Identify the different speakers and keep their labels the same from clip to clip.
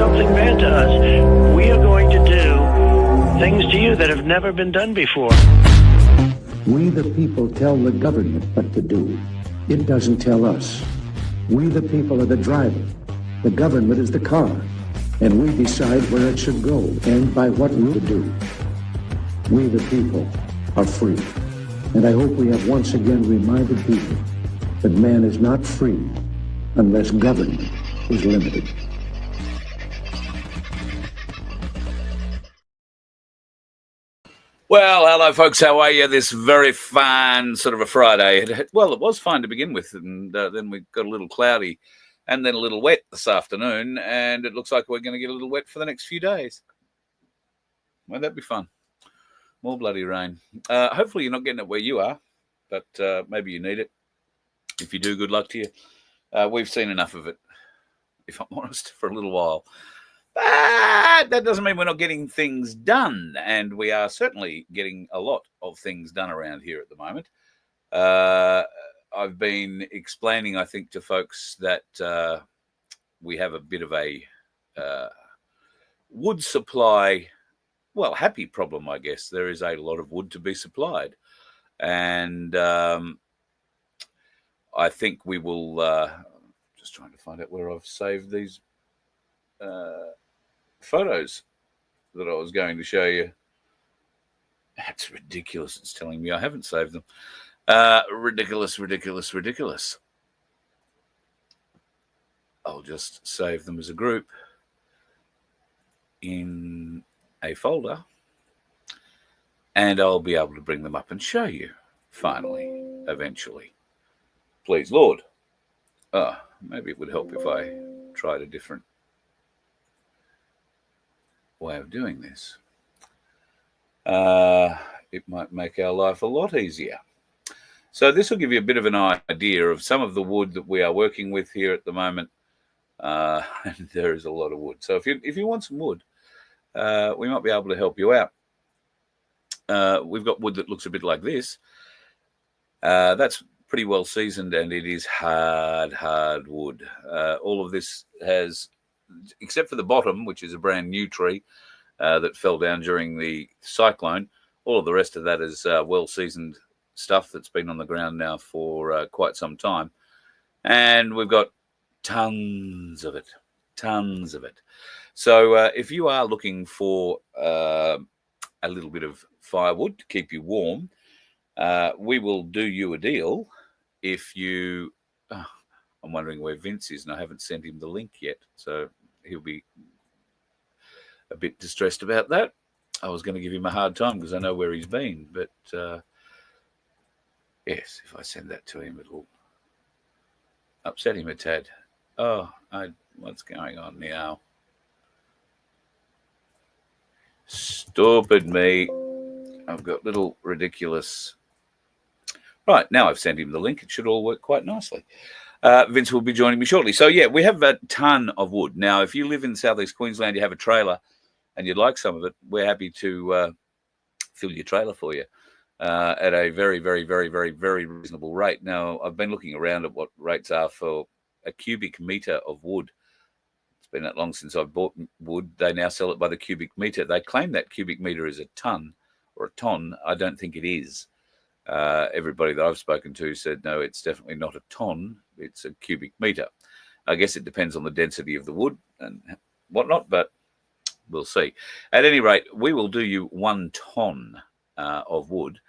Speaker 1: something bad to us, we are going to do things to you that have never been done before.
Speaker 2: We the people tell the government what to do. It doesn't tell us. We the people are the driver. The government is the car. And we decide where it should go and by what route to do. We the people are free. And I hope we have once again reminded people that man is not free unless government is limited.
Speaker 3: Well, hello, folks. How are you? This very fine sort of a Friday. Well, it was fine to begin with, and then we got a little cloudy and then a little wet this afternoon, and it looks like we're going to get a little wet for the next few days. Won't that be fun? More bloody rain. Hopefully you're not getting it where you are, but maybe you need it. If you do, good luck to you. We've seen enough of it, if I'm honest, for a little while. But that doesn't mean we're not getting things done, and we are certainly getting a lot of things done around here at the moment. I've been explaining, I think, to folks that we have a bit of a wood supply, well, happy problem, I guess. There is a lot of wood to be supplied, and I think we will, just trying to find out where I've saved these photos that I was going to show you. That's ridiculous. It's telling me I haven't saved them. Ridiculous. I'll just save them as a group in a folder, and I'll be able to bring them up and show you finally, eventually. Please, Lord. Maybe it would help if I tried a different way of doing this. It might make our life a lot easier. So this will give you a bit of an idea of some of the wood that we are working with here at the moment. And there is a lot of wood. So if you want some wood, we might be able to help you out. We've got wood that looks a bit like this. That's pretty well seasoned, and it is hard wood. All of this has, except for the bottom, which is a brand new tree that fell down during the cyclone, all of the rest of that is well-seasoned stuff that's been on the ground now for quite some time. And we've got tons of it. So if you are looking for a little bit of firewood to keep you warm, we will do you a deal if you... I'm wondering where Vince is, and I haven't sent him the link yet, so he'll be a bit distressed about that. I was going to give him a hard time because I know where he's been, but yes, if I send that to him, it'll upset him a tad. What's going on now? Stupid me. I've got little ridiculous... Right, now I've sent him the link. It should all work quite nicely. Vince will be joining me shortly. So, yeah, we have a ton of wood. Now, if you live in southeast Queensland, you have a trailer, and you'd like some of it, we're happy to fill your trailer for you at a very, very, very, very, very reasonable rate. Now, I've been looking around at what rates are for a cubic metre of wood. It's been that long since I've bought wood. They now sell it by the cubic metre. They claim that cubic metre is a ton or a ton. I don't think it is. Everybody that I've spoken to said, no, it's definitely not a ton. It's a cubic metre. I guess it depends on the density of the wood and whatnot, but we'll see. At any rate, we will do you 1 ton of wood.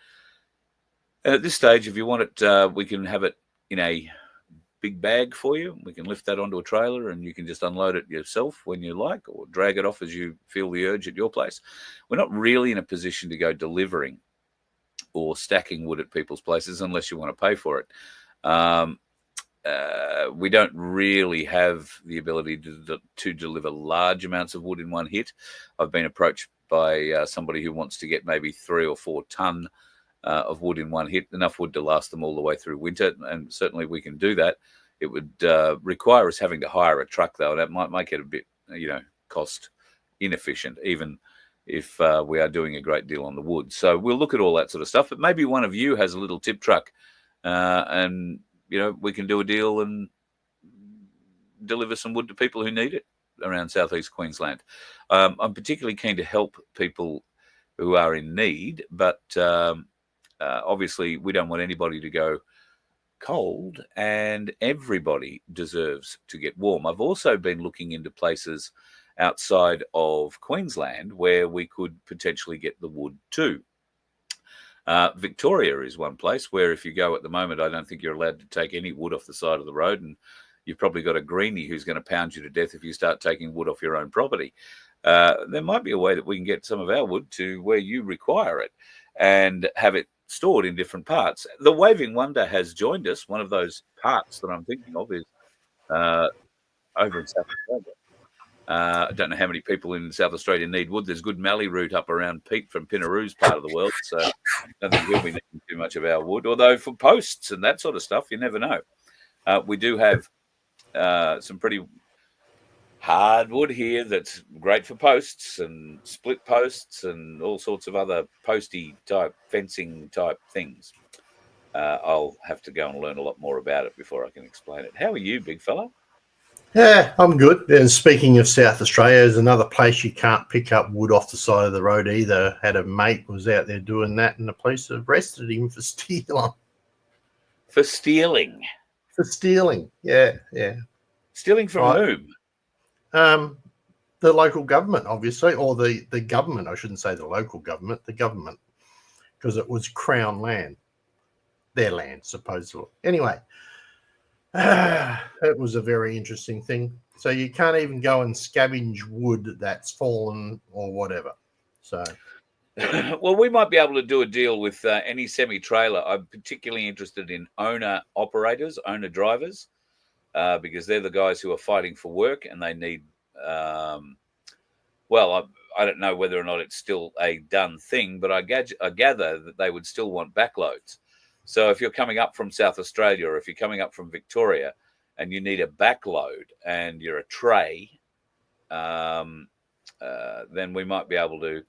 Speaker 3: And at this stage, if you want it, we can have it in a big bag for you. We can lift that onto a trailer and you can just unload it yourself when you like, or drag it off as you feel the urge at your place. We're not really in a position to go delivering or stacking wood at people's places unless you want to pay for it. We don't really have the ability to deliver large amounts of wood in one hit. I've been approached by somebody who wants to get maybe 3 or 4 ton of wood in one hit, enough wood to last them all the way through winter, and certainly we can do that. It would require us having to hire a truck, though, and that might make it a bit, cost inefficient, even if we are doing a great deal on the wood. So we'll look at all that sort of stuff. But maybe one of you has a little tip truck and, we can do a deal and deliver some wood to people who need it. around southeast Queensland. I'm particularly keen to help people who are in need, but obviously we don't want anybody to go cold, and everybody deserves to get warm. I've also been looking into places outside of Queensland where we could potentially get the wood too. Victoria is one place where if you go at the moment, I don't think you're allowed to take any wood off the side of the road, and you've probably got a greenie who's going to pound you to death if you start taking wood off your own property. There might be a way that we can get some of our wood to where you require it and have it stored in different parts. The Waving Wonder has joined us. One of those parts that I'm thinking of is over in South Australia. I don't know how many people in South Australia need wood. There's good mallee root up around Pete from Pinaroo's part of the world, so I don't think he'll be needing too much of our wood. Although for posts and that sort of stuff, you never know. We do have some pretty hard wood here that's great for posts and split posts and all sorts of other posty type fencing type things. I'll have to go and learn a lot more about it before I can explain it. How are you, big fella?
Speaker 4: Yeah, I'm good. And speaking of South Australia, there's another place you can't pick up wood off the side of the road either. Had a mate was out there doing that, and the police arrested him for stealing.
Speaker 3: For stealing?
Speaker 4: For stealing, yeah.
Speaker 3: Stealing from whom?
Speaker 4: The local government, obviously, or the government. I shouldn't say the local government, the government, because it was Crown land, their land, supposedly. Anyway. It was a very interesting thing. So you can't even go and scavenge wood that's fallen or whatever. So,
Speaker 3: well, we might be able to do a deal with any semi-trailer. I'm particularly interested in owner-operators, owner-drivers, because they're the guys who are fighting for work, and they need. Well, I don't know whether or not it's still a done thing, but I gather that they would still want backloads. So if you're coming up from South Australia or if you're coming up from Victoria and you need a backload and you're a tray, then we might be able to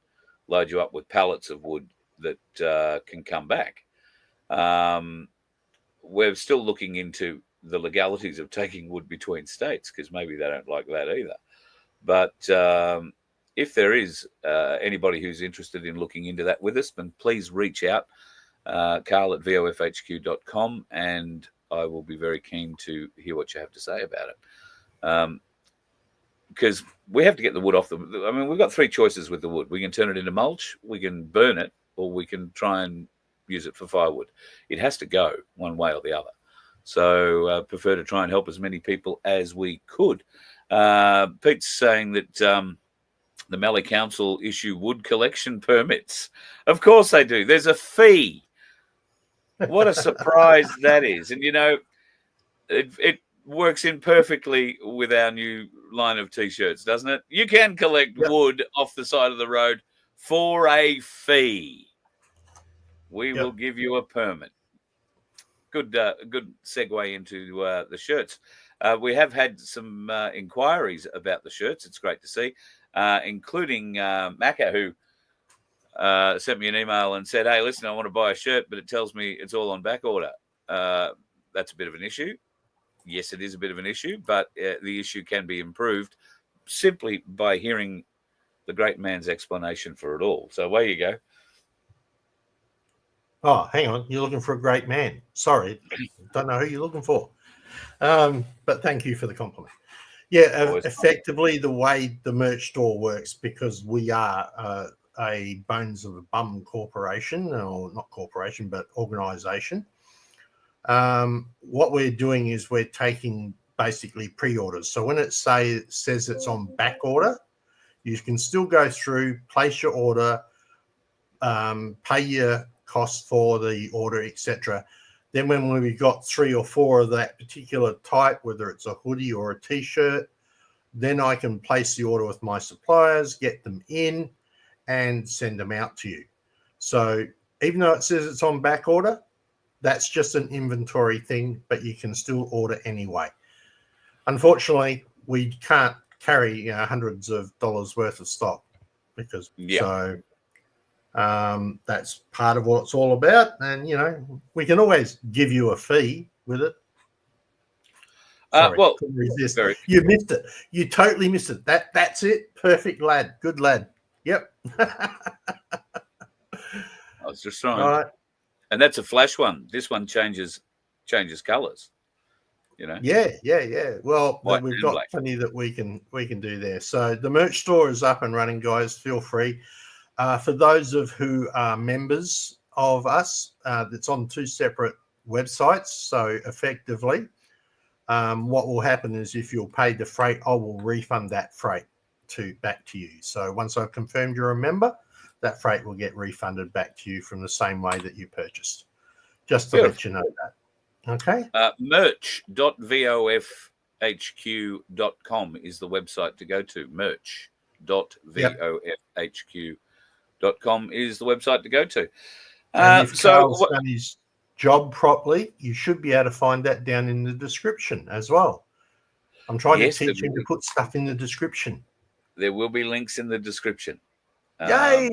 Speaker 3: load you up with pallets of wood that can come back. We're still looking into the legalities of taking wood between states because maybe they don't like that either. But if there is anybody who's interested in looking into that with us, then please reach out. Carl at vofhq.com, and I will be very keen to hear what you have to say about it. Because we have to get the wood off we've got three choices with the wood. We can turn it into mulch, we can burn it, or we can try and use it for firewood. It has to go one way or the other. So prefer to try and help as many people as we could. Pete's saying that the Mallee Council issue wood collection permits. Of course they do. There's a fee. What a surprise that is. And, it works in perfectly with our new line of T-shirts, doesn't it? You can collect wood off the side of the road for a fee. We will give you a permit. Good segue into the shirts. We have had some inquiries about the shirts. It's great to see, including Macca, who sent me an email and said, hey, listen, I want to buy a shirt, but it tells me it's all on back order. That's a bit of an issue. Yes, it is a bit of an issue, but the issue can be improved simply by hearing the great man's explanation for it all. So away you go.
Speaker 4: Oh, hang on. You're looking for a great man. Sorry. Don't know who you're looking for. But thank you for the compliment. Yeah, effectively the way the merch store works, because we are a bones of a bum corporation, or not corporation, but organization. What we're doing is we're taking basically pre-orders. So when it says it's on back order, you can still go through, place your order, pay your cost for the order, etc. Then when we've got 3 or 4 of that particular type, whether it's a hoodie or a t-shirt, then I can place the order with my suppliers, get them in, and send them out to you. So even though it says it's on back order, that's just an inventory thing, but you can still order anyway. Unfortunately, we can't carry hundreds of dollars worth of stock because that's part of what it's all about. And, we can always give you a fee with it. Sorry,
Speaker 3: Well,
Speaker 4: couldn't resist.
Speaker 3: very.
Speaker 4: You missed it. You totally missed it. That's it. Perfect lad. Good lad. Yep.
Speaker 3: I was just trying.
Speaker 4: All right.
Speaker 3: And that's a flash one. This one changes colours. You know,
Speaker 4: Yeah. Well,
Speaker 3: white
Speaker 4: we've
Speaker 3: and
Speaker 4: got
Speaker 3: black.
Speaker 4: plenty that we can do there. So the merch store is up and running, guys. Feel free. For those of who are members of us, it's on 2 separate websites. So effectively, what will happen is if you'll pay the freight, I will refund that freight back to you. So once I've confirmed you're a member, that freight will get refunded back to you from the same way that you purchased. Just to let you know that. Okay.
Speaker 3: Merch.vofhq.com is the website to go to. Merch.vofhq.com is the website to go to.
Speaker 4: And if Carl's done his job properly, you should be able to find that down in the description as well. I'm trying to teach him to put stuff in the description.
Speaker 3: There will be links in the description.
Speaker 4: Yay!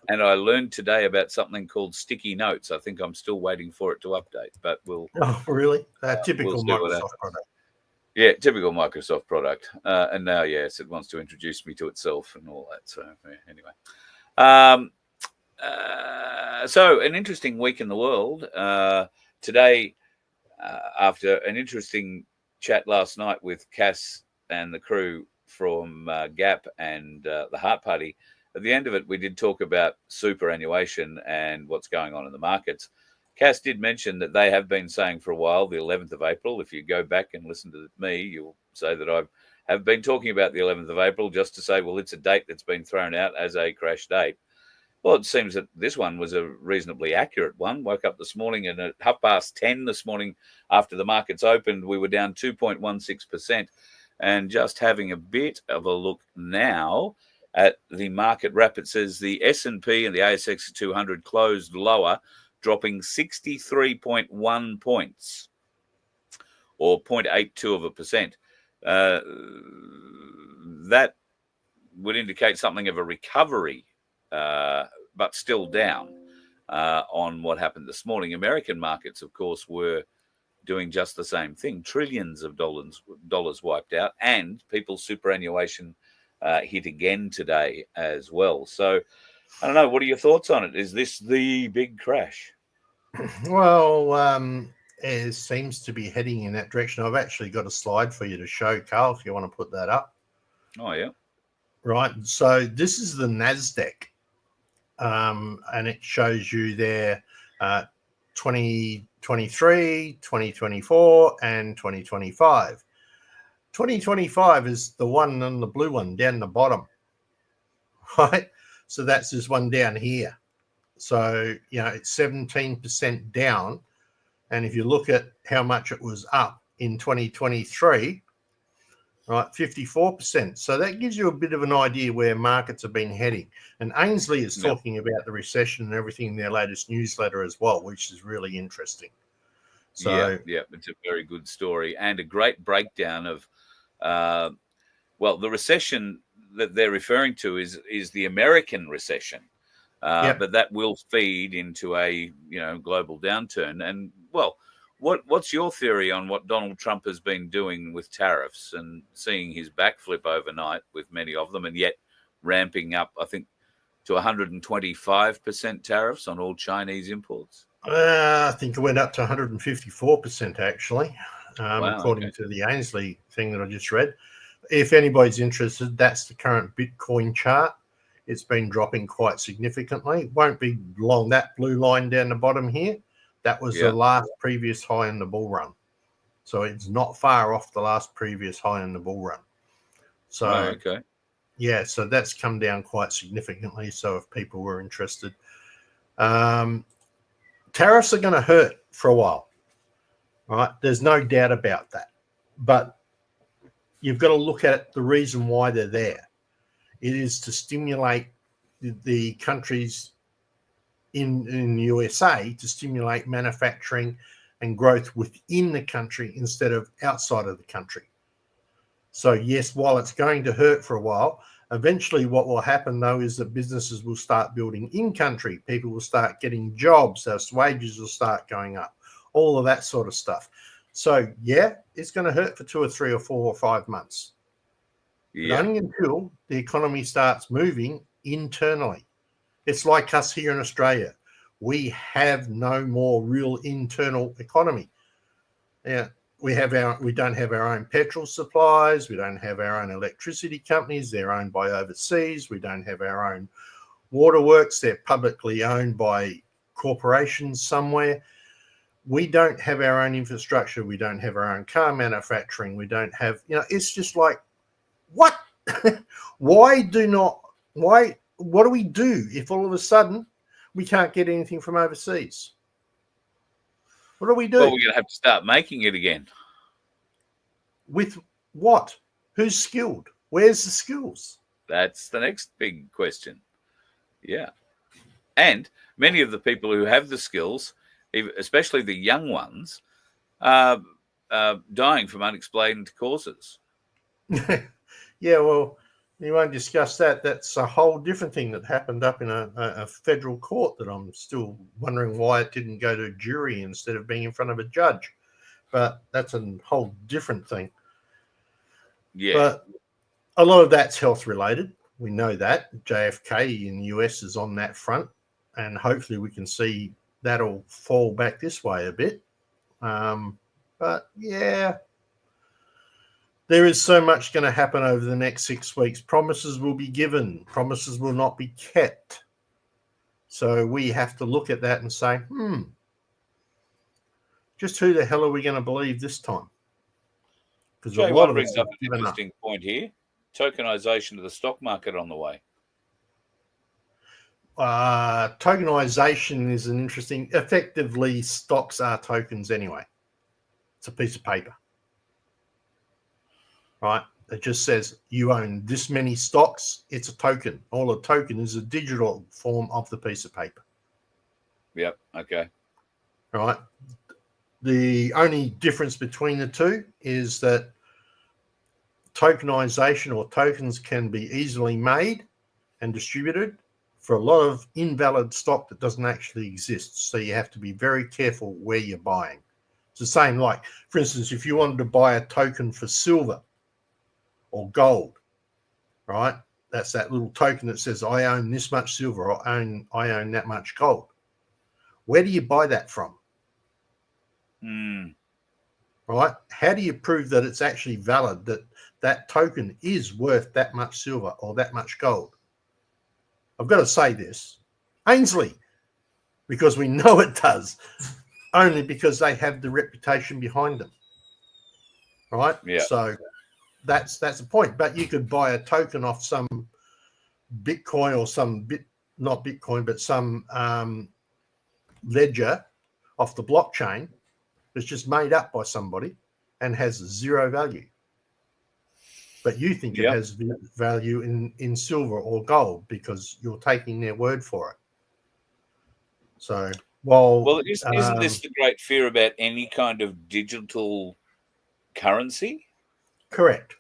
Speaker 3: And I learned today about something called sticky notes. I think I'm still waiting for it to update, but we'll.
Speaker 4: Oh, really? Typical Microsoft product.
Speaker 3: Yeah, typical Microsoft product. And now, yes, it wants to introduce me to itself and all that. So anyway, so an interesting week in the world today. After an interesting chat last night with Cass and the crew from Gap and the Heart Party. At the end of it, we did talk about superannuation and what's going on in the markets. Cass did mention that they have been saying for a while, the 11th of April. If you go back and listen to me, you'll say that I have been talking about the 11th of April just to say, well, it's a date that's been thrown out as a crash date. Well, it seems that this one was a reasonably accurate one. Woke up this morning and at 10:30 this morning after the markets opened, we were down 2.16%. And just having a bit of a look now at the market wrap, it says the S&P and the ASX 200 closed lower, dropping 63.1 points, or 0.82%. That would indicate something of a recovery, but still down on what happened this morning. American markets, of course, were doing just the same thing. Trillions of dollars wiped out, and people's superannuation hit again today as well. So I don't know. What are your thoughts on it? Is this the big crash?
Speaker 4: Well, it seems to be heading in that direction. I've actually got a slide for you to show, Carl, if you want to put that up.
Speaker 3: Oh, yeah.
Speaker 4: Right. So this is the NASDAQ, and it shows you there 2023, 2024, and 2025. 2025 is the one on the blue one down the bottom, right? So that's this one down here. So, it's 17% down. And if you look at how much it was up in 2023, right, 54%. So that gives you a bit of an idea where markets have been heading. And Ainsley is talking about the recession and everything in their latest newsletter as well, which is really interesting. So
Speaker 3: yeah, it's a very good story and a great breakdown of, the recession that they're referring to is the American recession, but that will feed into a global downturn. And what's your theory on what Donald Trump has been doing with tariffs and seeing his backflip overnight with many of them, and yet ramping up, I think, to 125% tariffs on all Chinese imports?
Speaker 4: I think it went up to 154% actually, according to the Ainsley thing that I just read. If anybody's interested, that's the current Bitcoin chart. It's been dropping quite significantly. Won't be long. That blue line down the bottom here, that was the last previous high in the bull run. So it's not far off the last previous high in the bull run. So, so that's come down quite significantly. So if people were interested, tariffs are going to hurt for a while, right? There's no doubt about that. But you've got to look at the reason why they're there. It is to stimulate the countries in USA to stimulate manufacturing and growth within the country instead of outside of the country. So yes, while it's going to hurt for a while, eventually what will happen though is that businesses will start building in country. People will start getting jobs. As wages will start going up. All of that sort of stuff. So, yeah, it's going to hurt for 2 or 3 or 4 or 5 months.
Speaker 3: Yeah.
Speaker 4: But only until the economy starts moving internally. It's like us here in Australia. We have no more real internal economy. Yeah, we don't have our own petrol supplies. We don't have our own electricity companies. They're owned by overseas. We don't have our own waterworks. They're publicly owned by corporations somewhere. We don't have our own infrastructure. We don't have our own car manufacturing. We don't have, it's just like, what? What do we do if all of a sudden we can't get anything from overseas? What do we do?
Speaker 3: Well, we're going to have to start making it again.
Speaker 4: With what? Who's skilled? Where's the skills?
Speaker 3: That's the next big question. Yeah. And many of the people who have the skills, especially the young ones, are dying from unexplained causes.
Speaker 4: Yeah, well, you won't discuss that. That's a whole different thing that happened up in a federal court that I'm still wondering why it didn't go to a jury instead of being in front of a judge. But that's a whole different thing.
Speaker 3: Yeah.
Speaker 4: But a lot of that's health related. We know that. JFK in the US is on that front. And hopefully we can see that'll fall back this way a bit. But yeah, there is so much going to happen over the next 6 weeks. Promises will be given. Promises will not be kept. So we have to look at that and say, just who the hell are we going to believe this time? Because
Speaker 3: Jay,
Speaker 4: a lot
Speaker 3: one
Speaker 4: of
Speaker 3: brings
Speaker 4: us
Speaker 3: up
Speaker 4: have
Speaker 3: an
Speaker 4: given up.
Speaker 3: interesting point here. Tokenization of the stock market on the way.
Speaker 4: Tokenization is an interesting. Effectively, stocks are tokens anyway. It's a piece of paper, right? It just says you own this many stocks. It's a token. All a token is a digital form of the piece of paper.
Speaker 3: Yep. Okay.
Speaker 4: Right. The only difference between the two is that tokenization or tokens can be easily made and distributed for a lot of invalid stock that doesn't actually exist. So you have to be very careful where you're buying. It's the same, like, for instance, if you wanted to buy a token for silver or gold, right? That's that little token that says, I own this much silver or I own that much gold. Where do you buy that from? Right? How do you prove that it's actually valid, that that token is worth that much silver or that much gold? I've got to say this, Ainsley, because we know it does, only because they have the reputation behind them, right?
Speaker 3: Yeah.
Speaker 4: So that's the point. But you could buy a token off some Bitcoin or not Bitcoin, but some ledger off the blockchain that's just made up by somebody and has zero value. But you think it has value in silver or gold because you're taking their word for it. So,
Speaker 3: isn't this the great fear about any kind of digital currency?
Speaker 4: Correct.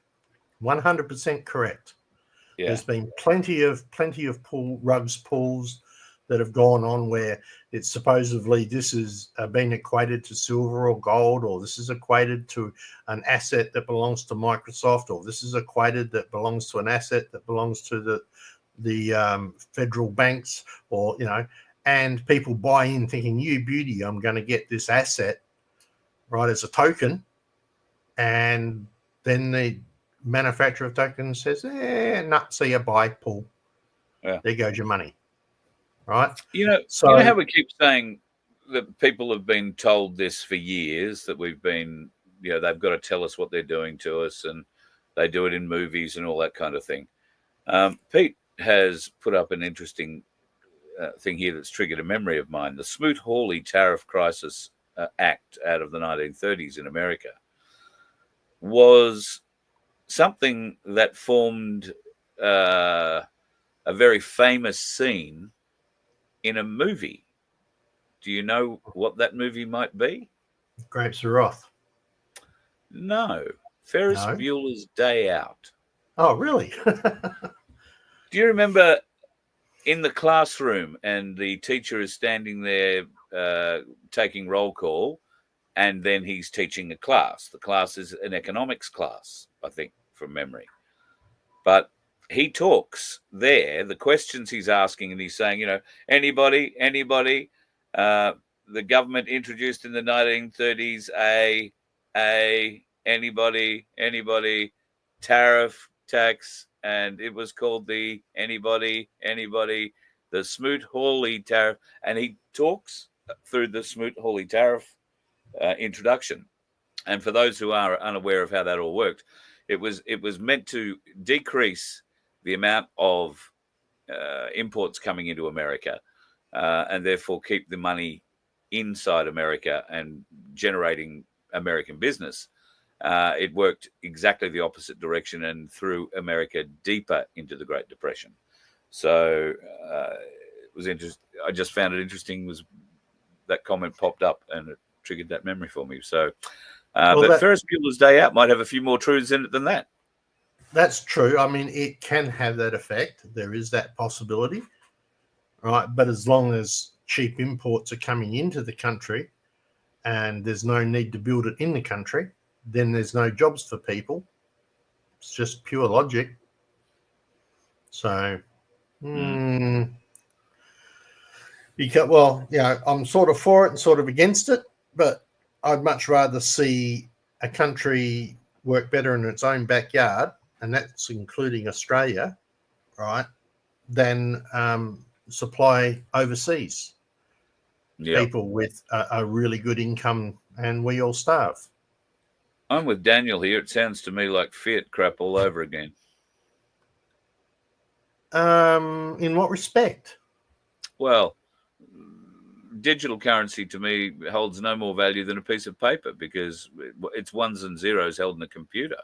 Speaker 4: 100% correct.
Speaker 3: Yeah.
Speaker 4: There's been plenty of rugs pulls that have gone on where it's supposedly this is been equated to silver or gold, or this is equated to an asset that belongs to Microsoft, or this is equated that belongs to an asset that belongs to the federal banks, or and people buy in thinking, you beauty, I'm going to get this asset right as a token, and then the manufacturer of tokens says, see you, buy, pull.
Speaker 3: Yeah.
Speaker 4: There goes your money. Right.
Speaker 3: You know how we keep saying that people have been told this for years, that we've been, they've got to tell us what they're doing to us, and they do it in movies and all that kind of thing. Pete has put up an interesting thing here that's triggered a memory of mine. The Smoot-Hawley Tariff Crisis Act out of the 1930s in America was something that formed a very famous scene in a movie. Do you know what that movie might be?
Speaker 4: Grapes of Wrath.
Speaker 3: No. Ferris Bueller's Day Out.
Speaker 4: Oh, really?
Speaker 3: Do you remember in the classroom and the teacher is standing there taking roll call, and then he's teaching a class. The class is an economics class, I think, from memory. But he talks there, the questions he's asking, and he's saying, anybody, the government introduced in the 1930s anybody, tariff, tax, and it was called the anybody, the Smoot-Hawley tariff. And he talks through the Smoot-Hawley tariff introduction. And for those who are unaware of how that all worked, it was meant to decrease the amount of imports coming into America, and therefore keep the money inside America and generating American business. It worked exactly the opposite direction and threw America deeper into the Great Depression. So it was interesting. I just found it interesting was that comment popped up and it triggered that memory for me. So, but Ferris Bueller's Day Out might have a few more truths in it than that.
Speaker 4: That's true. I mean, it can have that effect. There is that possibility, right? But as long as cheap imports are coming into the country and there's no need to build it in the country, then there's no jobs for people. It's just pure logic. So, I'm sort of for it and sort of against it, but I'd much rather see a country work better in its own backyard, and that's including Australia, right, than supply overseas people with a really good income, and we all starve.
Speaker 3: I'm with Daniel here. It sounds to me like fiat crap all over again.
Speaker 4: In what respect?
Speaker 3: Well, digital currency to me holds no more value than a piece of paper because it's ones and zeros held in a computer.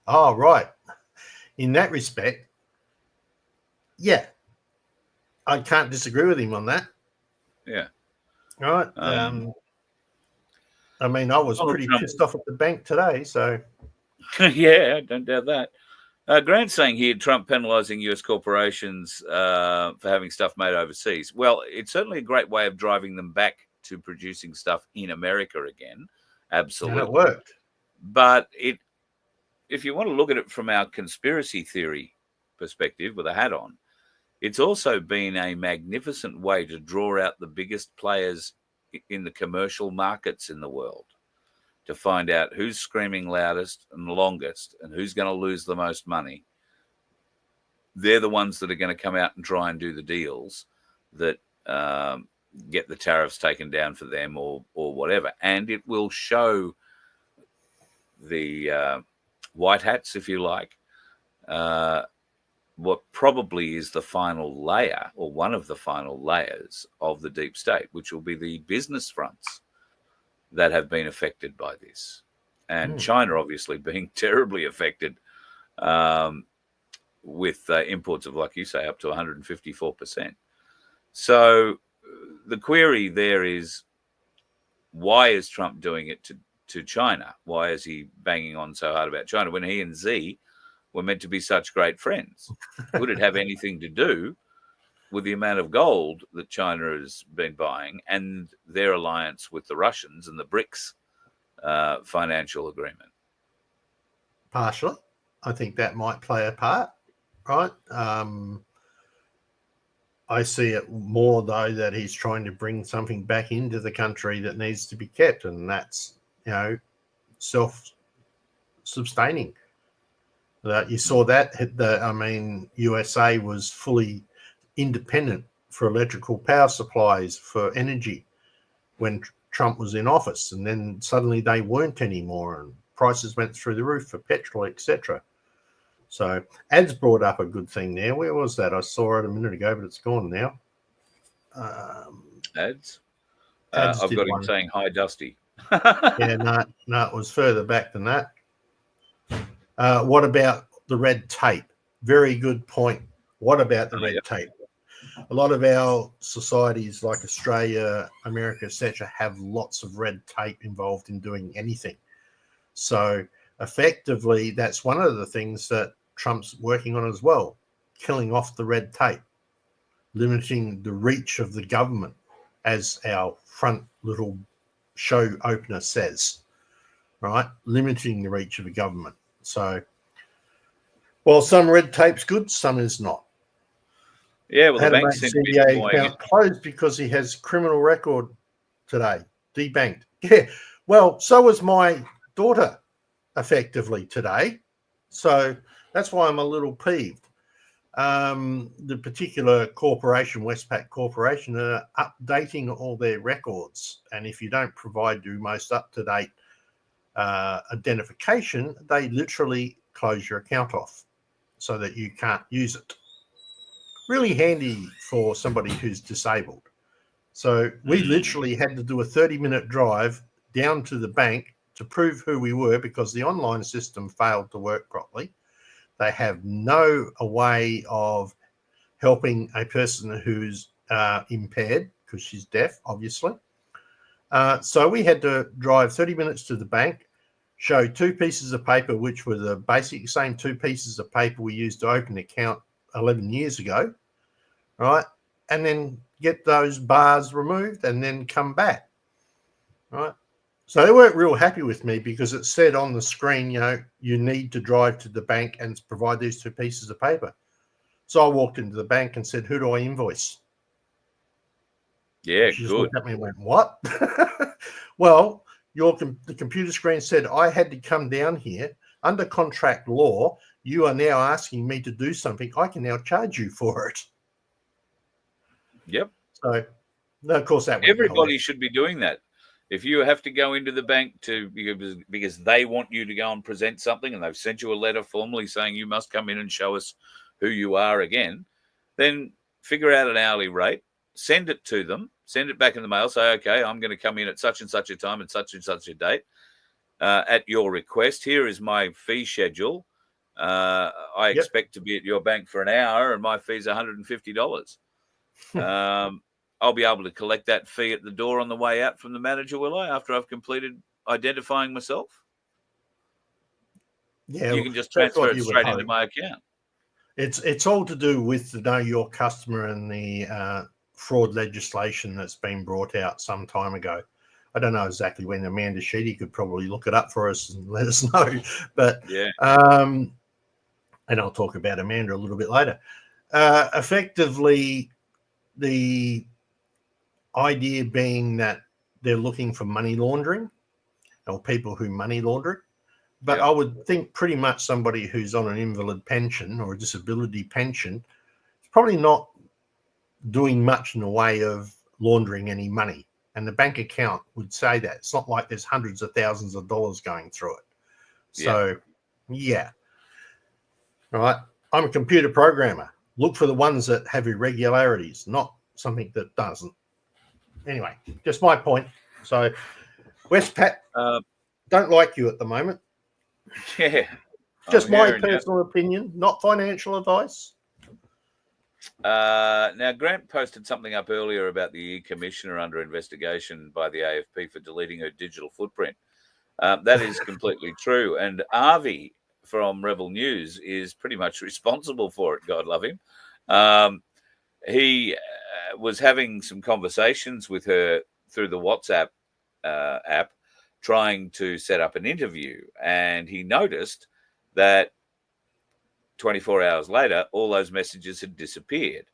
Speaker 4: Oh, right. In that respect, yeah, I can't disagree with him on that.
Speaker 3: Yeah.
Speaker 4: Right. I mean, I was pretty pissed off at the bank today, so.
Speaker 3: Yeah, don't doubt that. Grant's saying here, Trump penalising US corporations for having stuff made overseas. Well, it's certainly a great way of driving them back to producing stuff in America again. Absolutely.
Speaker 4: And it worked.
Speaker 3: But if you want to look at it from our conspiracy theory perspective with a hat on, it's also been a magnificent way to draw out the biggest players in the commercial markets in the world, to find out who's screaming loudest and longest and who's going to lose the most money. They're the ones that are going to come out and try and do the deals that get the tariffs taken down for them or whatever. And it will show the white hats, if you like, what probably is the final layer or one of the final layers of the deep state, which will be the business fronts that have been affected by this. And China obviously being terribly affected with imports of, like you say, up to 154%. So the query there is, why is Trump doing it to China? Why is he banging on so hard about China when he and Xi were meant to be such great friends? Would it have anything to do with the amount of gold that China has been buying and their alliance with the Russians and the BRICS financial agreement?
Speaker 4: Partially. I think that might play a part, right? I see it more, though, that he's trying to bring something back into the country that needs to be kept, and that's, self-sustaining. You saw that. USA was fully independent for electrical power supplies for energy when Trump was in office, and then suddenly they weren't anymore, and prices went through the roof for petrol, etc. So ads brought up a good thing there. Where was that? I saw it a minute ago, but it's gone now.
Speaker 3: Ads? I've got him saying, "Hi, Dusty."
Speaker 4: Yeah, no, it was further back than that. What about the red tape? Very good point. What about the red tape? A lot of our societies, like Australia, America, etc., have lots of red tape involved in doing anything. So effectively, that's one of the things that Trump's working on as well, killing off the red tape, limiting the reach of the government as our front little show opener says, right? Limiting the reach of a government. So, well, some red tape's good, some is not.
Speaker 3: Yeah, well, the
Speaker 4: Had a
Speaker 3: bank
Speaker 4: mate
Speaker 3: sent
Speaker 4: CBA
Speaker 3: Bitcoin.
Speaker 4: account closed because he has criminal record today, debanked. Yeah, well, so was my daughter effectively today. So that's why I'm a little peeved. The particular corporation, Westpac Corporation, are updating all their records. And if you don't provide your most up-to-date identification, they literally close your account off so that you can't use it. Really handy for somebody who's disabled. So we literally had to do a 30-minute drive down to the bank to prove who we were because the online system failed to work properly. They have no way of helping a person who's impaired because she's deaf, obviously. So we had to drive 30 minutes to the bank, show 2 pieces of paper, which were the basic same 2 pieces of paper we used to open an account 11 years ago, right? And then get those bars removed and then come back, right? So they weren't real happy with me because it said on the screen, you know, you need to drive to the bank and provide these 2 pieces of paper. So I walked into the bank and said, who do I invoice?
Speaker 3: Yeah,
Speaker 4: She just
Speaker 3: good.
Speaker 4: looked at me and went, what? Well, the computer screen said I had to come down here under contract law. You are now asking me to do something. I can now charge you for it.
Speaker 3: Yep.
Speaker 4: So, no, of course, that went
Speaker 3: Everybody should be doing that. If you have to go into the bank because they want you to go and present something and they've sent you a letter formally saying you must come in and show us who you are again, then figure out an hourly rate, send it to them, send it back in the mail, say, okay, I'm going to come in at such and such a time and such a date at your request. Here is my fee schedule. I expect to be at your bank for an hour and my fee is $150. I'll be able to collect that fee at the door on the way out from the manager, will I, after I've completed identifying myself?
Speaker 4: Yeah,
Speaker 3: you can just transfer it straight into my account.
Speaker 4: It's all to do with the Know Your Customer and the fraud legislation that's been brought out some time ago. I don't know exactly when. Amanda Sheedy could probably look it up for us and let us know. But
Speaker 3: yeah,
Speaker 4: and I'll talk about Amanda a little bit later. Effectively, the idea being that they're looking for money laundering or people who money launder. But I would think pretty much somebody who's on an invalid pension or a disability pension is probably not doing much in the way of laundering any money. And the bank account would say that. It's not like there's hundreds of thousands of dollars going through it. So, yeah. All right. I'm a computer programmer. Look for the ones that have irregularities, not something that doesn't. Anyway, just my point. So, Westpac don't like you at the moment.
Speaker 3: Yeah.
Speaker 4: Just my personal opinion, not financial advice.
Speaker 3: Now, Grant posted something up earlier about the e-commissioner under investigation by the AFP for deleting her digital footprint. That is completely true. And Avi from Rebel News is pretty much responsible for it, God love him. He was having some conversations with her through the WhatsApp app, trying to set up an interview. And he noticed that 24 hours later, all those messages had disappeared.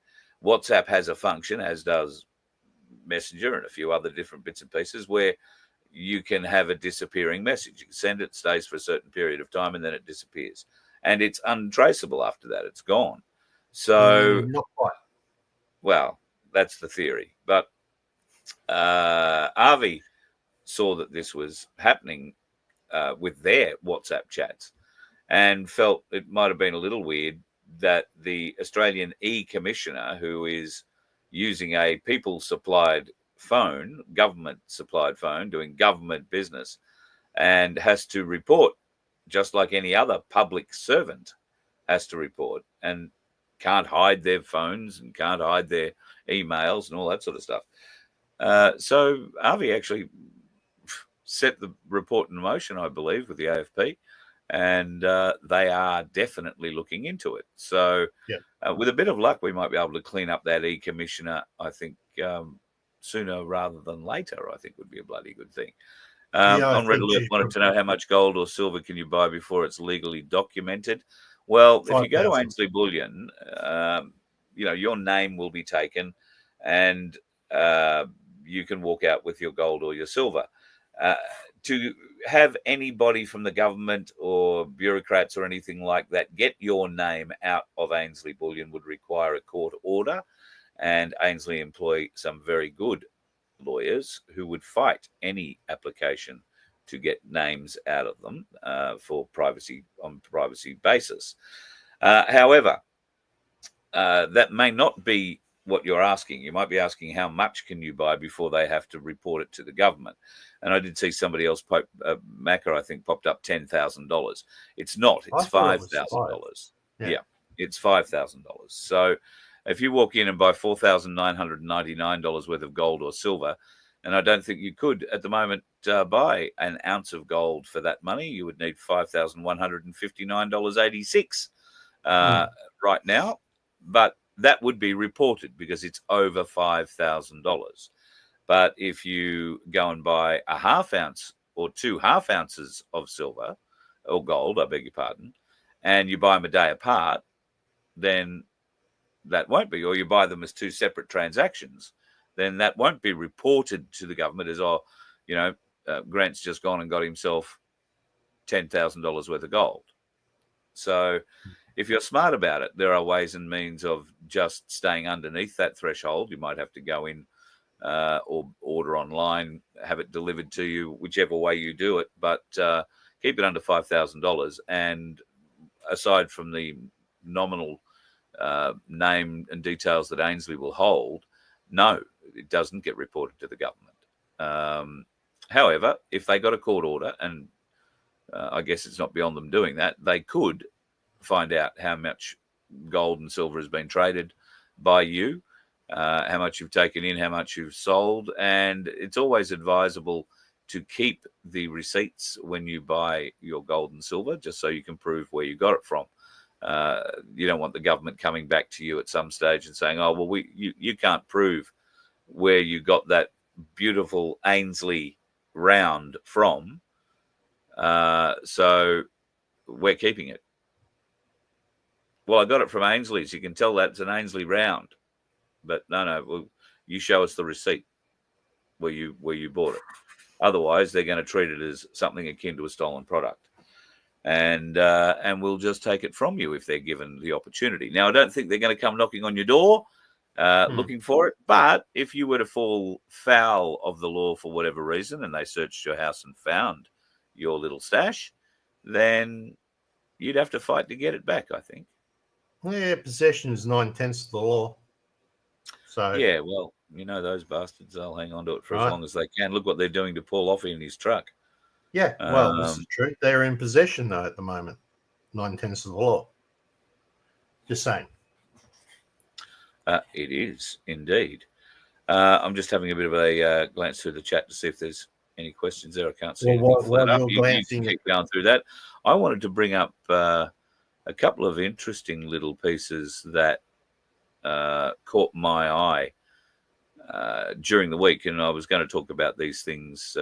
Speaker 3: WhatsApp has a function, as does Messenger and a few other different bits and pieces, where you can have a disappearing message. You can send it, stays for a certain period of time, and then it disappears. And it's untraceable after that. It's gone. So,
Speaker 4: not quite.
Speaker 3: Well, that's the theory. But Avi saw that this was happening with their WhatsApp chats and felt it might have been a little weird that the Australian e-commissioner, who is using a people-supplied phone, government-supplied phone, doing government business, and has to report just like any other public servant has to report, and can't hide their phones and can't hide their emails and all that sort of stuff. So Avi actually set the report in motion, I believe, with the AFP, and they are definitely looking into it. So with a bit of luck, we might be able to clean up that e-commissioner, I think, sooner rather than later, I think would be a bloody good thing.
Speaker 4: Yeah, I
Speaker 3: On Red
Speaker 4: think
Speaker 3: Alert
Speaker 4: you
Speaker 3: wanted
Speaker 4: could-
Speaker 3: to know how much gold or silver can you buy before it's legally documented. Well, if you go to
Speaker 4: 5,000.
Speaker 3: Ainsley Bullion, your name will be taken, and you can walk out with your gold or your silver. To have anybody from the government or bureaucrats or anything like that get your name out of Ainsley Bullion would require a court order, and Ainsley employ some very good lawyers who would fight any application to get names out of them for privacy on privacy basis. However, that may not be what you're asking. You might be asking how much can you buy before they have to report it to the government. And I did see somebody else, Macca, I think, popped up $10,000. It's not. It's $5,000. Yeah, it's $5,000. So if you walk in and buy $4,999 worth of gold or silver, and I don't think you could at the moment buy an ounce of gold for that money, you would need $5,159.86 right now. But that would be reported because it's over $5,000. But if you go and buy a half ounce or 2 half ounces of silver or gold, I beg your pardon, and you buy them a day apart, then that won't be, or you buy them as 2 separate transactions, then that won't be reported to the government as, Grant's just gone and got himself $10,000 worth of gold. So if you're smart about it, there are ways and means of just staying underneath that threshold. You might have to go in or order online, have it delivered to you, whichever way you do it, but keep it under $5,000. And aside from the nominal name and details that Ainsley will hold, no, it doesn't get reported to the government. However, if they got a court order, and I guess it's not beyond them doing that, they could find out how much gold and silver has been traded by you, how much you've taken in, how much you've sold. And it's always advisable to keep the receipts when you buy your gold and silver, just so you can prove where you got it from. You don't want the government coming back to you at some stage and saying, oh, well, you can't prove where you got that beautiful Ainsley round from, so we're keeping it. Well, I got it from Ainsley's. You can tell that's an Ainsley round. But no, well, you show us the receipt where you bought it. Otherwise, they're going to treat it as something akin to a stolen product. And we'll just take it from you if they're given the opportunity. Now, I don't think they're going to come knocking on your door looking for it. But if you were to fall foul of the law for whatever reason and they searched your house and found your little stash, then you'd have to fight to get it back, I think.
Speaker 4: Yeah, possession is 9/10 of the law. So
Speaker 3: yeah, well, those bastards, they'll hang on to it for as long as they can. Look what they're doing to Paul Offey in his truck.
Speaker 4: Yeah, well, this is true. They're in possession, though, at the moment. 9/10 of the law. Just saying.
Speaker 3: It is, indeed. I'm just having a bit of a glance through the chat to see if there's any questions there. I can't see anything flat up. You keep going through that. I wanted to bring up a couple of interesting little pieces that caught my eye during the week, and I was going to talk about these things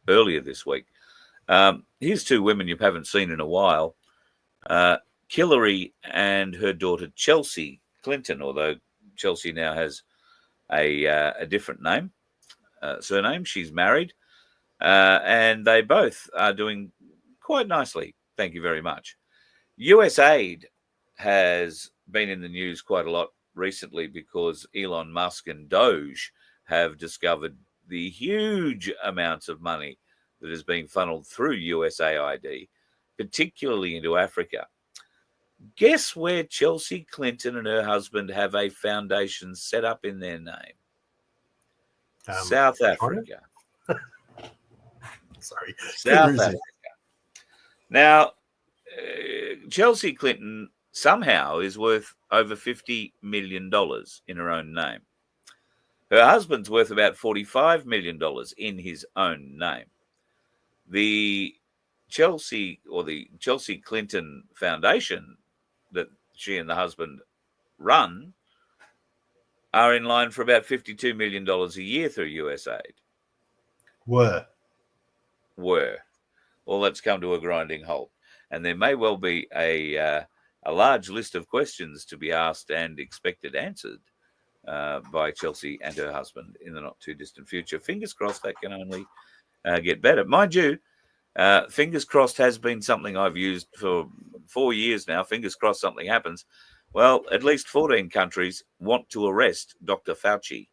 Speaker 3: earlier this week. Here's 2 women you haven't seen in a while. Hillary and her daughter Chelsea Clinton, although Chelsea now has a different name, surname. She's married, and they both are doing quite nicely. Thank you very much. USAID has been in the news quite a lot recently because Elon Musk and Doge have discovered the huge amounts of money that is being funneled through USAID, particularly into Africa. Guess where Chelsea Clinton and her husband have a foundation set up in their name? South Africa.
Speaker 4: Sorry.
Speaker 3: South Africa. Now, Chelsea Clinton somehow is worth over $50 million in her own name. Her husband's worth about $45 million in his own name. The Chelsea Clinton Foundation that she and the husband run are in line for about $52 million a year through USAID.
Speaker 4: Were.
Speaker 3: Well, let's come to a grinding halt. And there may well be a large list of questions to be asked and expected answered by Chelsea and her husband in the not too distant future. Fingers crossed that can only get better. Mind you, fingers crossed has been something I've used for 4 years now. Fingers crossed something happens. Well, at least 14 countries want to arrest Dr. Fauci.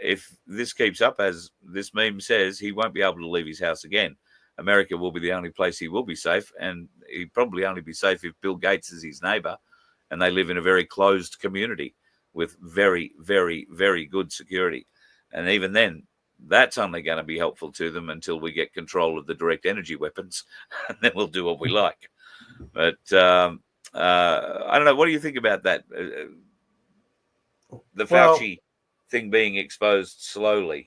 Speaker 3: If this keeps up, as this meme says, he won't be able to leave his house again. America will be the only place he will be safe, and he'd probably only be safe if Bill Gates is his neighbor and they live in a very closed community with very, very, very good security. And even then, that's only going to be helpful to them until we get control of the direct energy weapons, and then we'll do what we like. But I don't know. What do you think about that? The Fauci thing being exposed slowly.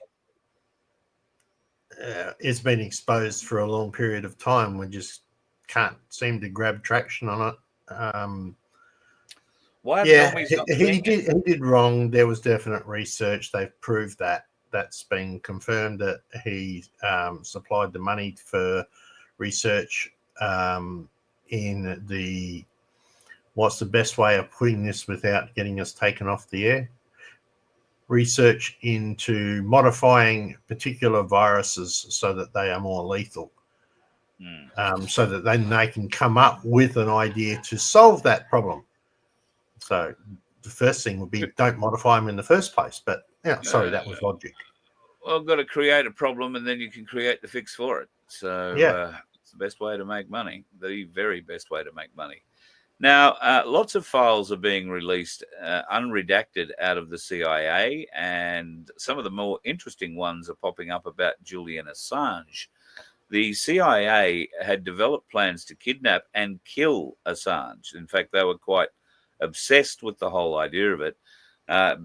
Speaker 4: It's been exposed for a long period of time. We just can't seem to grab traction on it.
Speaker 3: Why?
Speaker 4: Yeah, he did wrong. There was definite research. They've proved that. That's been confirmed that he supplied the money for research in the, what's the best way of putting this without getting us taken off the air? Research into modifying particular viruses so that they are more lethal. So that then they can come up with an idea to solve that problem. So the first thing would be don't modify them in the first place. But yeah, sorry, that was logic.
Speaker 3: Well, I've got to create a problem and then you can create the fix for it. So it's the best way to make money, the very best way to make money. Now, lots of files are being released unredacted out of the CIA, and some of the more interesting ones are popping up about Julian Assange. The CIA had developed plans to kidnap and kill Assange. In fact, they were quite obsessed with the whole idea of it.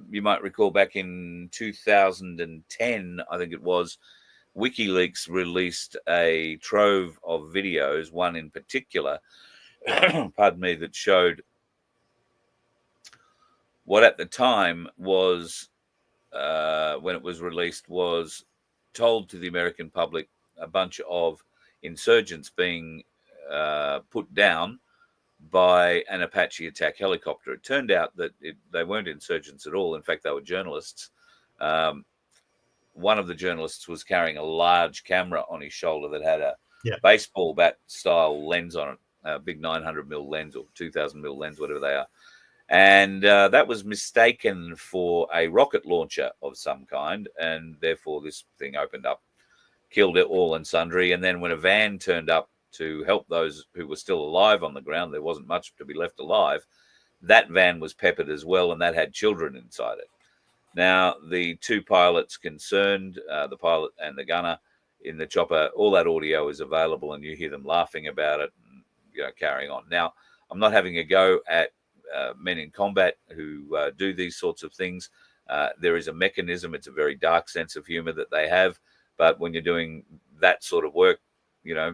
Speaker 3: You might recall back in 2010, I think it was, WikiLeaks released a trove of videos, one in particular, pardon me, that showed what at the time was, when it was released, was told to the American public a bunch of insurgents being put down by an Apache attack helicopter. It turned out that they weren't insurgents at all. In fact, they were journalists. One of the journalists was carrying a large camera on his shoulder that had a baseball bat style lens on it, a big 900mm lens or 2000mm lens, whatever they are. And that was mistaken for a rocket launcher of some kind. And therefore this thing opened up, killed it all and sundry. And then when a van turned up to help those who were still alive on the ground, there wasn't much to be left alive. That van was peppered as well, and that had children inside it. Now, the two pilots concerned, the pilot and the gunner in the chopper, all that audio is available, and you hear them laughing about it, and, carrying on. Now, I'm not having a go at men in combat who do these sorts of things. There is a mechanism. It's a very dark sense of humor that they have. But when you're doing that sort of work, you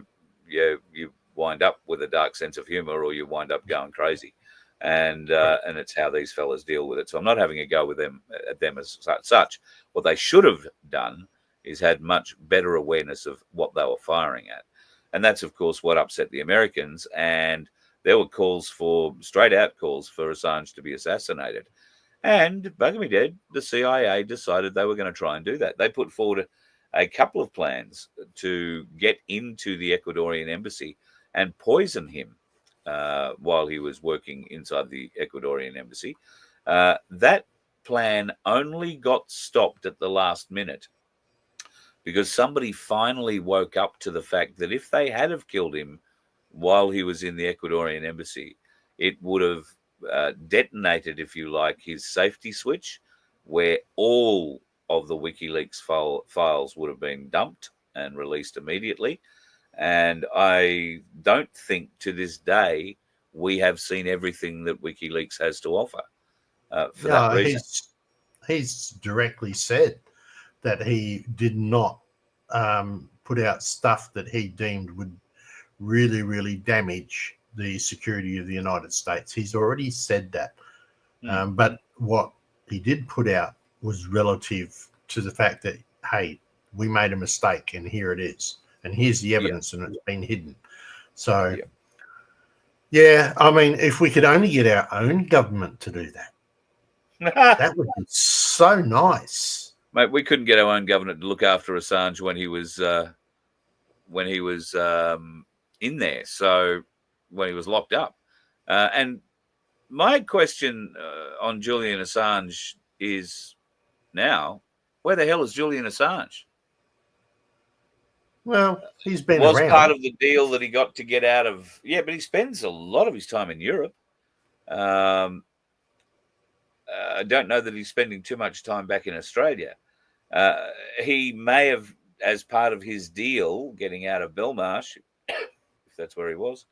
Speaker 3: wind up with a dark sense of humor, or you wind up going crazy. And it's how these fellas deal with it. So I'm not having a go with them at them as such. What they should have done is had much better awareness of what they were firing at. And that's, of course, what upset the Americans. And there were straight out calls for Assange to be assassinated. And, bugger me dead, the CIA decided they were going to try and do that. They put forward a couple of plans to get into the Ecuadorian embassy and poison him while he was working inside the Ecuadorian embassy. That plan only got stopped at the last minute because somebody finally woke up to the fact that if they had have killed him while he was in the Ecuadorian embassy, it would have detonated, if you like, his safety switch, where all of the WikiLeaks files would have been dumped and released immediately. And I don't think to this day we have seen everything that WikiLeaks has to offer for that reason.
Speaker 4: He's directly said that he did not put out stuff that he deemed would really, really damage the security of the United States. He's already said that. But what he did put out was relative to the fact that, hey, we made a mistake and here it is. And here's the evidence and it's been hidden. So, yeah, I mean, if we could only get our own government to do that, that would be so nice.
Speaker 3: Mate, we couldn't get our own government to look after Assange when he was in there. So when he was locked up. And my question on Julian Assange is now, where the hell is Julian Assange?
Speaker 4: Well, he's been
Speaker 3: was
Speaker 4: around.
Speaker 3: Part of the deal that he got to get out of. Yeah, but he spends a lot of his time in Europe. I don't know that he's spending too much time back in Australia. He may have, as part of his deal, getting out of Belmarsh, if that's where he was,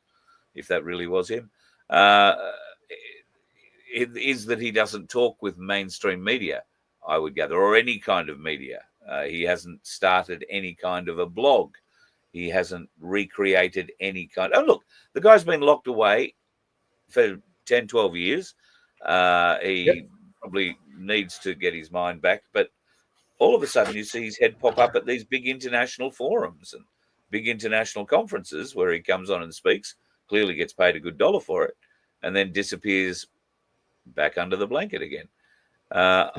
Speaker 3: if that really was him, is that he doesn't talk with mainstream media, I would gather, or any kind of media. He hasn't started any kind of a blog. He hasn't recreated any kind. Oh, look, the guy's been locked away for 10, 12 years. He probably needs to get his mind back. But all of a sudden you see his head pop up at these big international forums and big international conferences where he comes on and speaks, clearly gets paid a good dollar for it, and then disappears back under the blanket again. I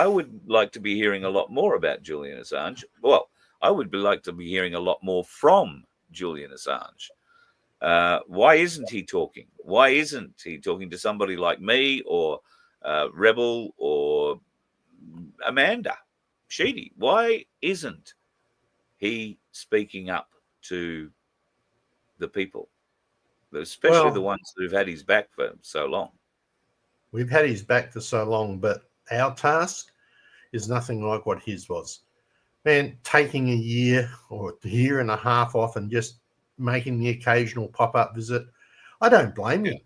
Speaker 3: would like to be hearing a lot more about Julian Assange. Well, I would like to be hearing a lot more from Julian Assange. Why isn't he talking? Why isn't he talking to somebody like me or Rebel or Amanda Sheedy? Why isn't he speaking up to the people, especially the ones who've had his back for so long?
Speaker 4: We've had his back for so long, but our task is nothing like what his was. Man, taking a year or a year and a half off and just making the occasional pop-up visit, I don't blame him.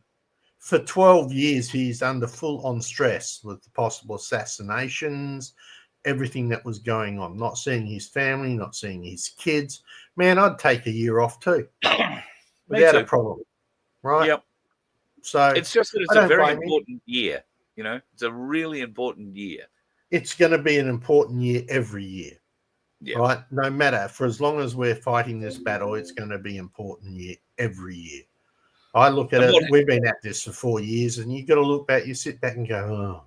Speaker 4: For 12 years, he's under full-on stress with the possible assassinations, everything that was going on, not seeing his family, not seeing his kids. Man, I'd take a year off too, without a problem, right?
Speaker 3: Yep.
Speaker 4: So
Speaker 3: it's just that it's a very important year. You know, it's a really important year.
Speaker 4: It's going to be an important year every year, right? No matter, for as long as we're fighting this battle, it's going to be important year every year. I look at it, we've been at this for 4 years, and you've got to look back, you sit back and go, oh,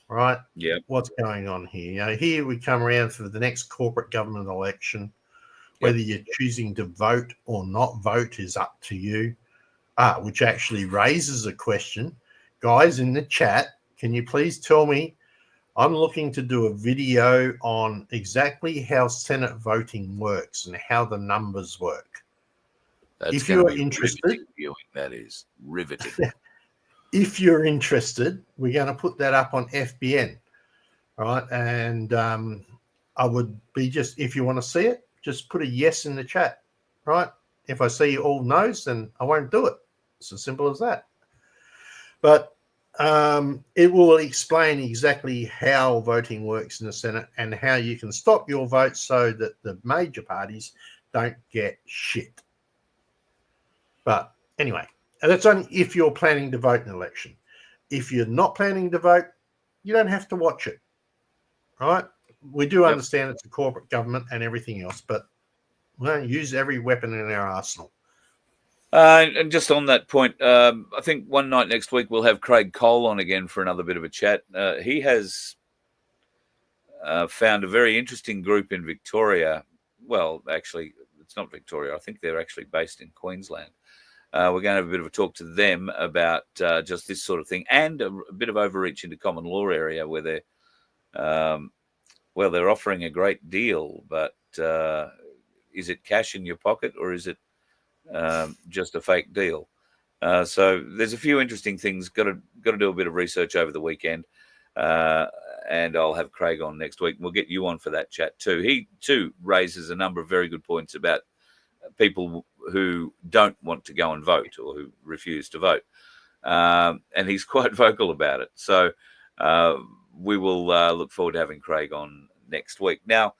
Speaker 4: right?
Speaker 3: Yeah.
Speaker 4: What's going on here? You know, here we come around for the next corporate government election. Whether you're choosing to vote or not vote is up to you, which actually raises a question. Guys in the chat, can you please tell me, I'm looking to do a video on exactly how Senate voting works and how the numbers work. If you're interested,
Speaker 3: viewing, that is riveting.
Speaker 4: If you're interested, we're going to put that up on FBN, right? And I would be just, if you want to see it, just put a yes in the chat, right? If I see all no's, then I won't do it. It's as simple as that. But it will explain exactly how voting works in the Senate and how you can stop your vote so that the major parties don't get shit. But anyway, that's only if you're planning to vote in an election. If you're not planning to vote, you don't have to watch it, right? We do understand it's a corporate government and everything else, but we don't use every weapon in our arsenal.
Speaker 3: And just on that point, I think one night next week we'll have Craig Cole on again for another bit of a chat. He has found a very interesting group in Victoria. Well, actually, it's not Victoria. I think they're actually based in Queensland. We're going to have a bit of a talk to them about just this sort of thing and a bit of overreach into common law area where they're offering a great deal, but is it cash in your pocket or is it just a fake deal? So there's a few interesting things. Got to do a bit of research over the weekend, and I'll have Craig on next week. We'll get you on for that chat too. He too raises a number of very good points about people who don't want to go and vote or who refuse to vote, and he's quite vocal about it. So we will look forward to having Craig on next week. Now,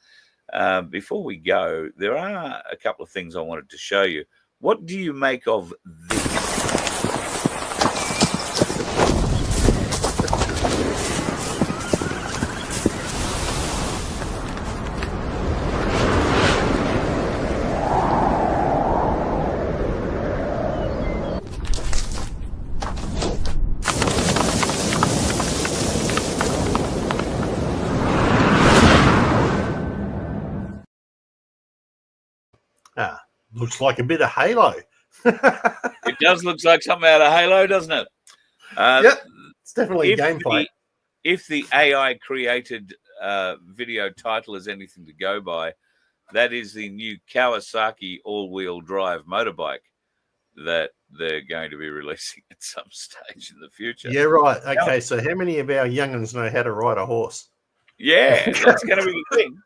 Speaker 3: before we go, there are a couple of things I wanted to show you. What do you make of this?
Speaker 4: looks like a bit of Halo.
Speaker 3: It does look like something out of Halo, doesn't it?
Speaker 4: Yep, it's definitely gameplay.
Speaker 3: If the AI created video title is anything to go by, that is the new Kawasaki all-wheel drive motorbike that they're going to be releasing at some stage in the future.
Speaker 4: Yeah, right. Okay, so how many of our young'uns know how to ride a horse?
Speaker 3: Yeah, that's going to be the thing.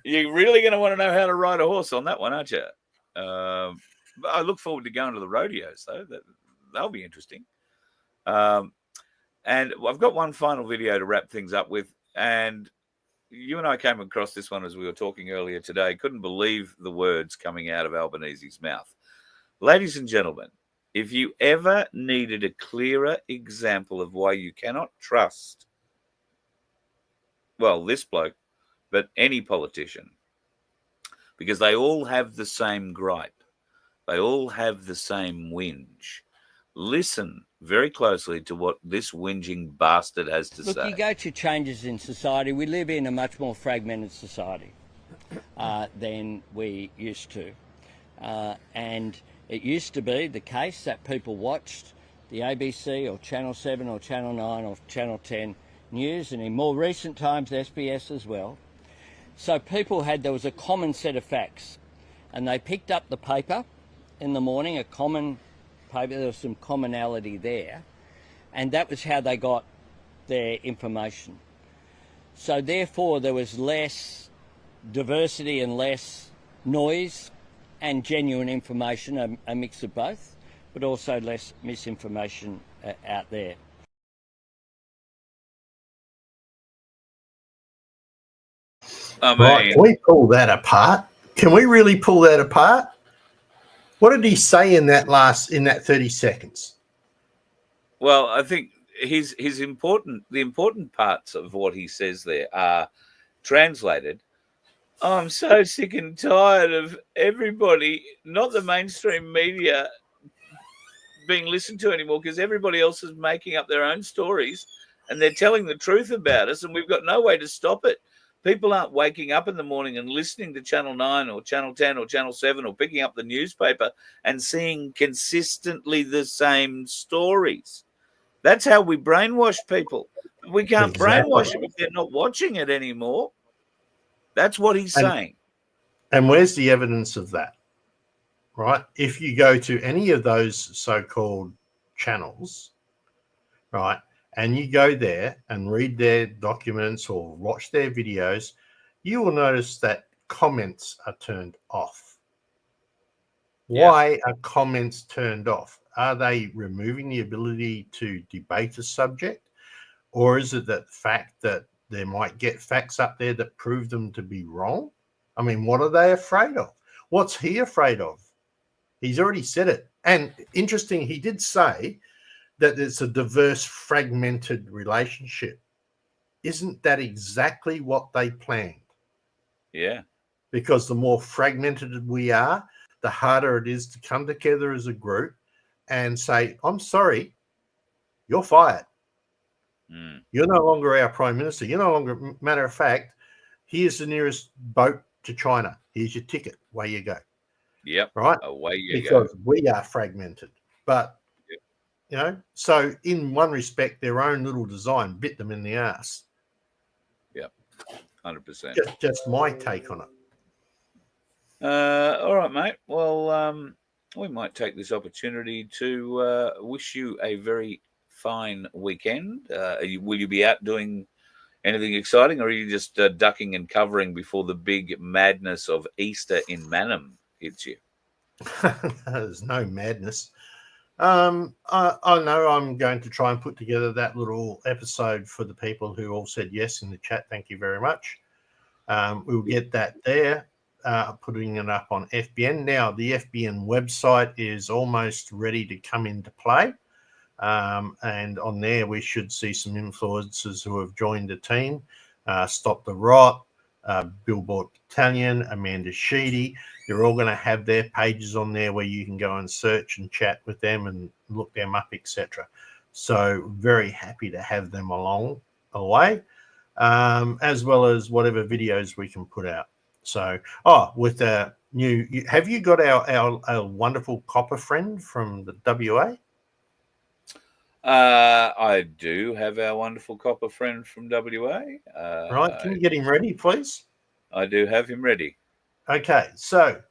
Speaker 3: You're really going to want to know how to ride a horse on that one, aren't you? But I look forward to going to the rodeos, though. That'll be interesting. And I've got one final video to wrap things up with. And you and I came across this one as we were talking earlier today. Couldn't believe the words coming out of Albanese's mouth. Ladies and gentlemen, if you ever needed a clearer example of why you cannot trust, well, this bloke, but any politician, because they all have the same gripe. They all have the same whinge. Listen very closely to what this whinging bastard has to say.
Speaker 5: Look, you go to changes in society. We live in a much more fragmented society than we used to. And it used to be the case that people watched the ABC or Channel 7 or Channel 9 or Channel 10 news, and in more recent times SBS as well. So there was a common set of facts, and they picked up the paper in the morning, a common paper, there was some commonality there, and that was how they got their information. So therefore there was less diversity and less noise and genuine information, a mix of both, but also less misinformation out there.
Speaker 4: Right, can we pull that apart? Can we really pull that apart? What did he say in that 30 seconds?
Speaker 3: Well, I think the important parts of what he says there are translated. I'm so sick and tired of everybody, not the mainstream media, being listened to anymore, because everybody else is making up their own stories and they're telling the truth about us, and we've got no way to stop it. People aren't waking up in the morning and listening to Channel 9 or Channel 10 or Channel 7 or picking up the newspaper and seeing consistently the same stories. That's how we brainwash people. We can't brainwash them if they're not watching it anymore. That's what he's saying.
Speaker 4: And where's the evidence of that? Right? If you go to any of those so-called channels, right, and you go there and read their documents or watch their videos, you will notice that comments are turned off. Why are comments turned off? Are they removing the ability to debate a subject? Or is it that fact that they might get facts up there that prove them to be wrong? I mean, what are they afraid of? What's he afraid of? He's already said it. And interesting, he did say that it's a diverse, fragmented relationship. Isn't that exactly what they planned?
Speaker 3: Yeah.
Speaker 4: Because the more fragmented we are, the harder it is to come together as a group and say, I'm sorry, you're fired. You're no longer our prime minister. You're no longer, matter of fact, here's the nearest boat to China. Here's your ticket. Away you go.
Speaker 3: Yep.
Speaker 4: Right?
Speaker 3: Away you go.
Speaker 4: Because we are fragmented. But, you know, so in one respect, their own little design bit them in the ass.
Speaker 3: Yep. 100%.
Speaker 4: Just my take on it.
Speaker 3: All right, mate. Well, we might take this opportunity to wish you a very fine weekend. Will you be out doing anything exciting, or are you just ducking and covering before the big madness of Easter in Mannum hits you?
Speaker 4: There's no madness. I know I'm going to try and put together that little episode for the people who all said yes in the chat. Thank you very much. We'll get that there, putting it up on FBN. Now, the FBN website is almost ready to come into play. And on there, we should see some influencers who have joined the team. Stop the Rot, Billboard Battalion, Amanda Sheedy. They're all going to have their pages on there where you can go and search and chat with them and look them up, etc. So very happy to have them along the way, as well as whatever videos we can put out. So, with have you got our wonderful copper friend from the WA?
Speaker 3: I do have our wonderful copper friend from WA.
Speaker 4: Right, can you get him ready, please?
Speaker 3: I do have him ready.
Speaker 4: Okay, so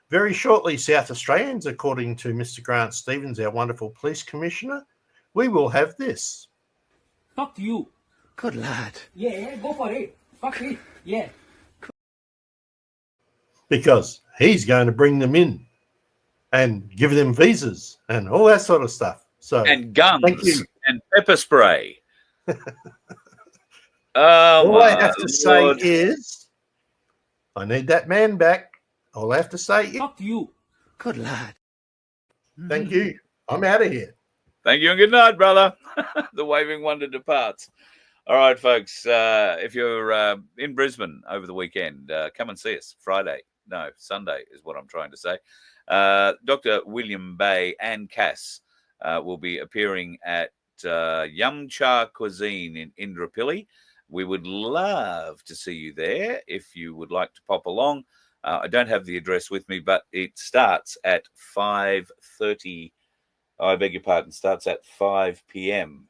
Speaker 4: very shortly, South Australians, according to Mr. Grant Stevens, our wonderful police commissioner, we will have this.
Speaker 6: Fuck you.
Speaker 2: Good lad.
Speaker 6: Yeah, go for it. Fuck it. Yeah.
Speaker 4: Because he's going to bring them in and give them visas and all that sort of stuff. So
Speaker 3: And guns
Speaker 4: thank you.
Speaker 3: and pepper spray.
Speaker 4: All I have to say is, I need that man back. All I have to say is,
Speaker 6: Fuck you.
Speaker 2: Good lad.
Speaker 4: thank you. I'm out of here.
Speaker 3: Thank you and good night, brother. The waving wonder departs. All right, folks. If you're in Brisbane over the weekend, come and see us. Sunday is what I'm trying to say. Dr. William Bay and Cass will be appearing at Yum Cha Cuisine in Indooroopilly. We would love to see you there if you would like to pop along. I don't have the address with me, but it starts at 5:30. I beg your pardon, starts at 5 p.m.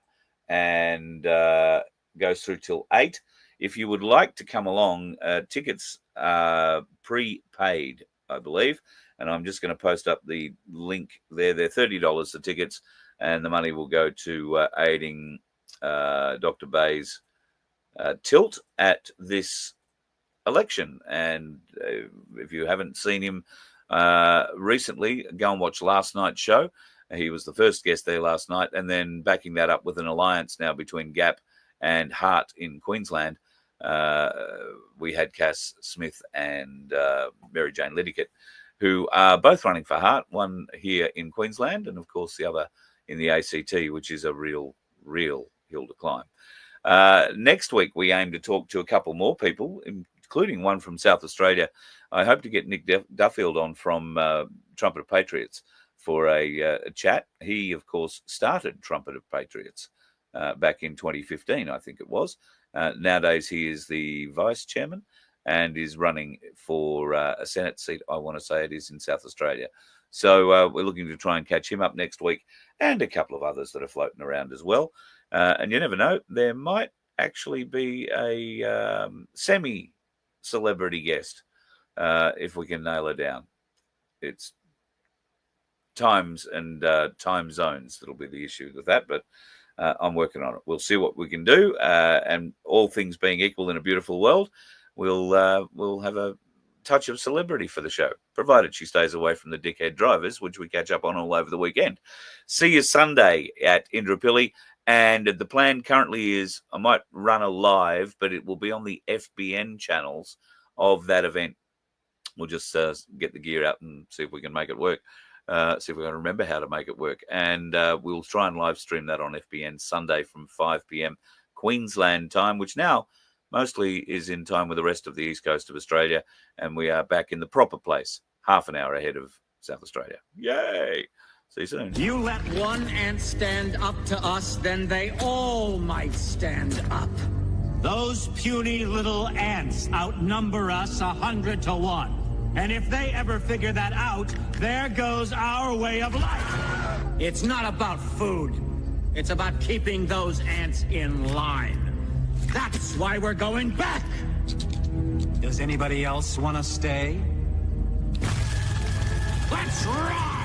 Speaker 3: and goes through till 8. If you would like to come along, tickets are prepaid, I believe. And I'm just going to post up the link there. They're $30 the tickets, and the money will go to aiding Dr. Bay's tilt at this election. And if you haven't seen him recently, go and watch last night's show. He was the first guest there last night, and then backing that up with an alliance now between Gap and Hart in Queensland. We had Cass Smith and Mary Jane Liddickett, who are both running for Hart, one here in Queensland and, of course, the other in the ACT, which is a real hill to climb. Next week, we aim to talk to a couple more people, including one from South Australia. I hope to get Nick Duffield on from Trumpet of Patriots for a chat. He, of course, started Trumpet of Patriots back in 2015, I think it was. Nowadays, he is the vice chairman and is running for a Senate seat, I want to say it is, in South Australia. So we're looking to try and catch him up next week, and a couple of others that are floating around as well. And you never know, there might actually be a semi-celebrity guest if we can nail her down. It's times and time zones that'll be the issue with that, but I'm working on it. We'll see what we can do, and all things being equal in a beautiful world, we'll have a touch of celebrity for the show, provided she stays away from the dickhead drivers, which we catch up on all over the weekend. See you Sunday at Indooroopilly, and the plan currently is I might run a live, but it will be on the FBN channels of that event. We'll just get the gear out and see if we can make it work. See if we can remember how to make it work. And we'll try and live stream that on FBN Sunday from 5 p.m. Queensland time, which now mostly is in time with the rest of the east coast of Australia. And we are back in the proper place, half an hour ahead of South Australia. Yay! See you soon.
Speaker 7: You let one ant stand up to us, then they all might stand up.
Speaker 8: Those puny little ants outnumber us 100 to 1. And if they ever figure that out, there goes our way of life.
Speaker 7: It's not about food. It's about keeping those ants in line. That's why we're going back.
Speaker 8: Does anybody else want to stay?
Speaker 7: Let's ride!